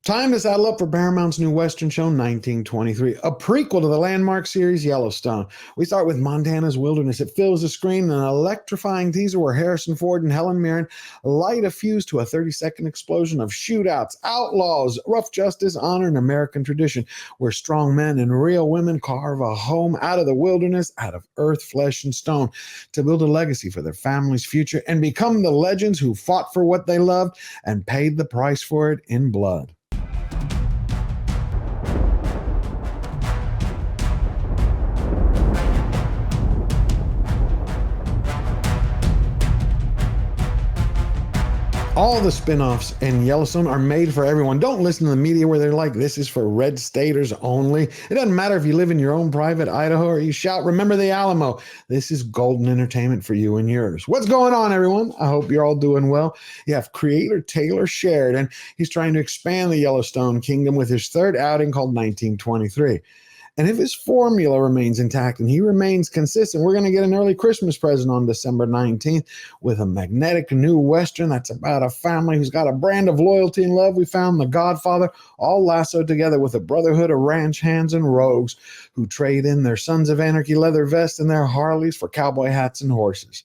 Time to saddle up for Paramount's new Western show, 1923, a prequel to the landmark series Yellowstone. We start with Montana's wilderness. It fills the screen in an electrifying teaser where Harrisonford and Helen Mirren light a fuse to a 30-second explosion of shootouts, outlaws, rough justice, honor, and American tradition, where strong men and real women carve a home out of the wilderness, out of earth, flesh, and stone, to build a legacy for their family's future and become the legends who fought for what they loved and paid the price for it in blood. All the spin-offs in Yellowstone are made for everyone. Don't listen to the media where they're like, this is for red staters only. It doesn't matter if you live in your own private Idaho or you shout, remember the Alamo. This is golden entertainment for you and yours. What's going on, everyone? I hope you're all doing well. You have creator Taylor Sheridan. He's trying to expand the Yellowstone kingdom with his third outing called 1923. And if his formula remains intact and he remains consistent, we're going to get an early Christmas present on December 19th with a magnetic new Western that's about a family who's got a brand of loyalty and love we found, the Godfather, all lassoed together with a brotherhood of ranch hands and rogues who trade in their Sons of Anarchy leather vests and their Harleys for cowboy hats and horses.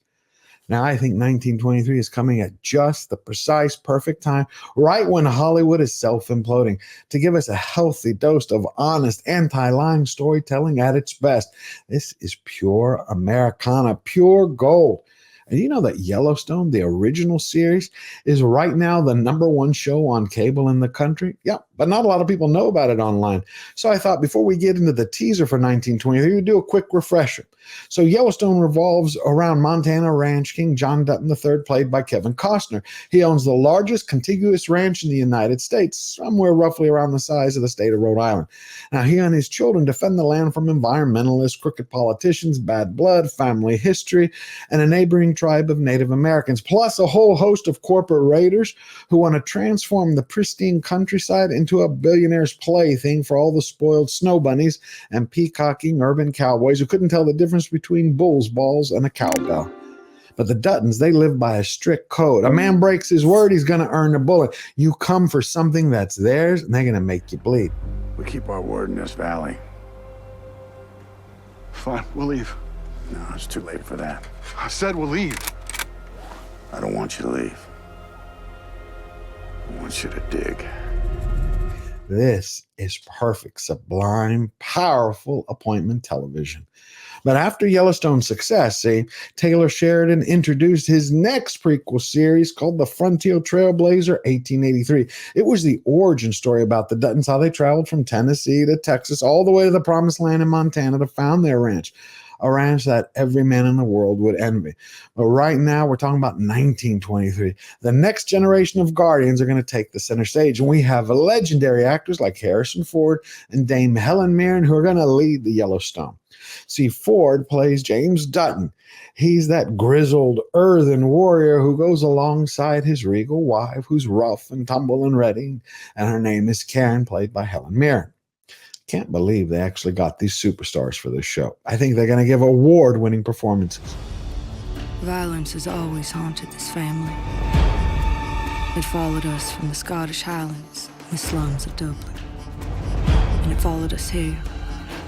Now, I think 1923 is coming at just the precise, perfect time, right when Hollywood is self-imploding, to give us a healthy dose of honest, anti-lying storytelling at its best. This is pure Americana, pure gold. And you know that Yellowstone, the original series, is right now the #1 show on cable in the country? Yeah, but not a lot of people know about it online. So I thought before we get into the teaser for 1923, we'd do a quick refresher. So Yellowstone revolves around Montana ranch king John Dutton III, played by Kevin Costner. He owns the largest contiguous ranch in the United States, somewhere roughly around the size of the state of Rhode Island. Now, he and his children defend the land from environmentalists, crooked politicians, bad blood, family history, and a neighboring tribe of Native Americans, plus a whole host of corporate raiders who want to transform the pristine countryside into a billionaire's plaything for all the spoiled snow bunnies and peacocking urban cowboys who couldn't tell the difference between bull's balls and a cowbell. But the Duttons, they live by a strict code. A man breaks his word, he's going to earn a bullet. You come for something that's theirs, and they're going to make you bleed. We keep our word in this valley. Fine, we'll leave. No, it's too late for that. I said we'll leave. I don't want you to leave. I want you to dig. This is perfect, sublime, powerful appointment television. But after Yellowstone's success, Taylor Sheridan introduced his next prequel series called The Frontier Trailblazer 1883. It was the origin story about the Duttons, how they traveled from Tennessee to Texas, all the way to the promised land in Montana to found their ranch. A ranch that every man in the world would envy. But right now, we're talking about 1923. The next generation of Guardians are going to take the center stage, and we have legendary actors like Harrisonford and Dame Helen Mirren who are going to lead the Yellowstone. See, Ford plays James Dutton. He's that grizzled earthen warrior who goes alongside his regal wife, who's rough and tumble and ready, and her name is Karen, played by Helen Mirren. Can't believe they actually got these superstars for this show. I think they're going to give award-winning performances. Violence has always haunted this family. It followed us from the Scottish Highlands and the slums of Dublin. And it followed us here.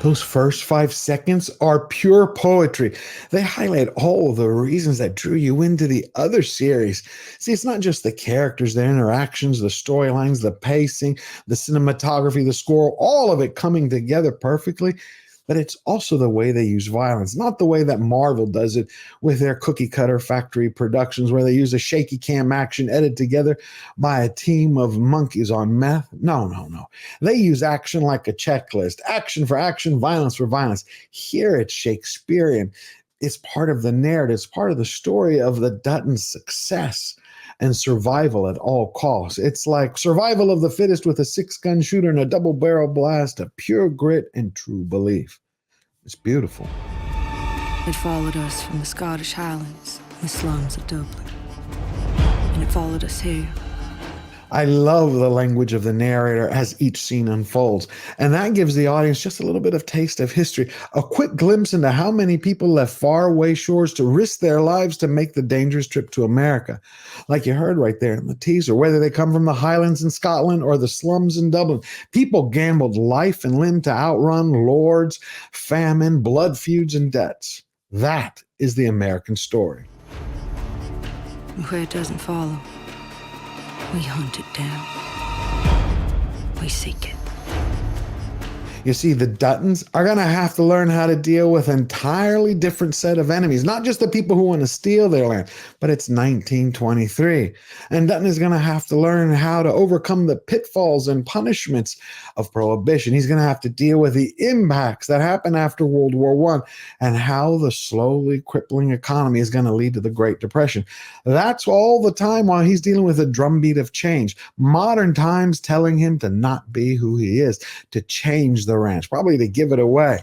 Those first 5 seconds are pure poetry. They highlight all the reasons that drew you into the other series. See, it's not just the characters, their interactions, the storylines, the pacing, the cinematography, the score, all of it coming together perfectly. But it's also the way they use violence, not the way that Marvel does it with their cookie-cutter factory productions where they use a shaky cam action edited together by a team of monkeys on meth. No. They use action like a checklist, action for action, violence for violence. Here it's Shakespearean. It's part of the narrative. It's part of the story of the Duttons' success and survival at all costs. It's like survival of the fittest with a 6-gun shooter and a double-barrel blast of pure grit and true belief. It's beautiful. It followed us from the Scottish Highlands and the slums of Dublin. And it followed us here. I love the language of the narrator as each scene unfolds, and that gives the audience just a little bit of taste of history, a quick glimpse into how many people left faraway shores to risk their lives to make the dangerous trip to America. Like you heard right there in the teaser, whether they come from the Highlands in Scotland or the slums in Dublin, people gambled life and limb to outrun lords, famine, blood feuds, and debts. That is the American story. Where it doesn't follow, we hunt it down. We seek it. You see, the Duttons are going to have to learn how to deal with an entirely different set of enemies, not just the people who want to steal their land, but it's 1923. And Dutton is going to have to learn how to overcome the pitfalls and punishments of Prohibition. He's going to have to deal with the impacts that happened after World War I and how the slowly crippling economy is going to lead to the Great Depression. That's all the time while he's dealing with a drumbeat of change. Modern times telling him to not be who he is, to change the ranch, probably to give it away.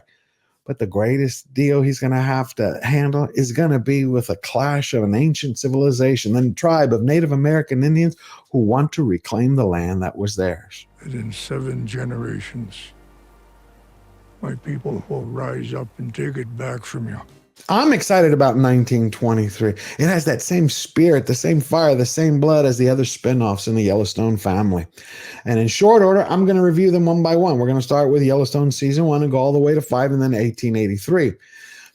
But the greatest deal he's going to have to handle is going to be with a clash of an ancient civilization and tribe of Native American Indians who want to reclaim the land that was theirs. And in 7 generations, my people will rise up and take it back from you. I'm excited about 1923. It has that same spirit, the same fire, the same blood as the other spinoffs in the Yellowstone family. And in short order, I'm going to review them one by one. We're going to start with Yellowstone season 1 and go all the way to 5 and then 1883.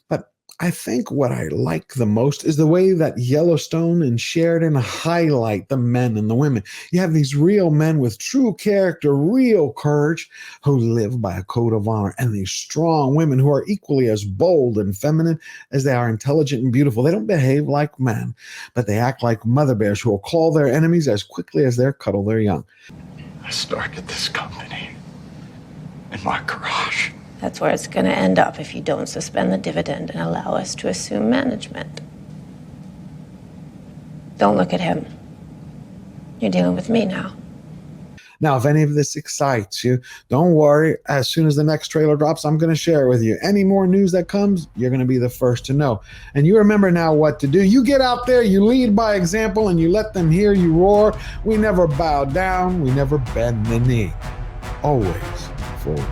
But I think what I like the most is the way that Yellowstone and Sheridan highlight the men and the women. You have these real men with true character, real courage, who live by a code of honor, and these strong women who are equally as bold and feminine as they are intelligent and beautiful. They don't behave like men, but they act like mother bears who will call their enemies as quickly as they cuddle their young. I started this company in my garage. That's where it's going to end up if you don't suspend the dividend and allow us to assume management. Don't look at him. You're dealing with me now. Now, if any of this excites you, don't worry. As soon as the next trailer drops, I'm going to share it with you. Any more news that comes, you're going to be the first to know. And you remember now what to do. You get out there, you lead by example, and you let them hear you roar. We never bow down. We never bend the knee. Always forward.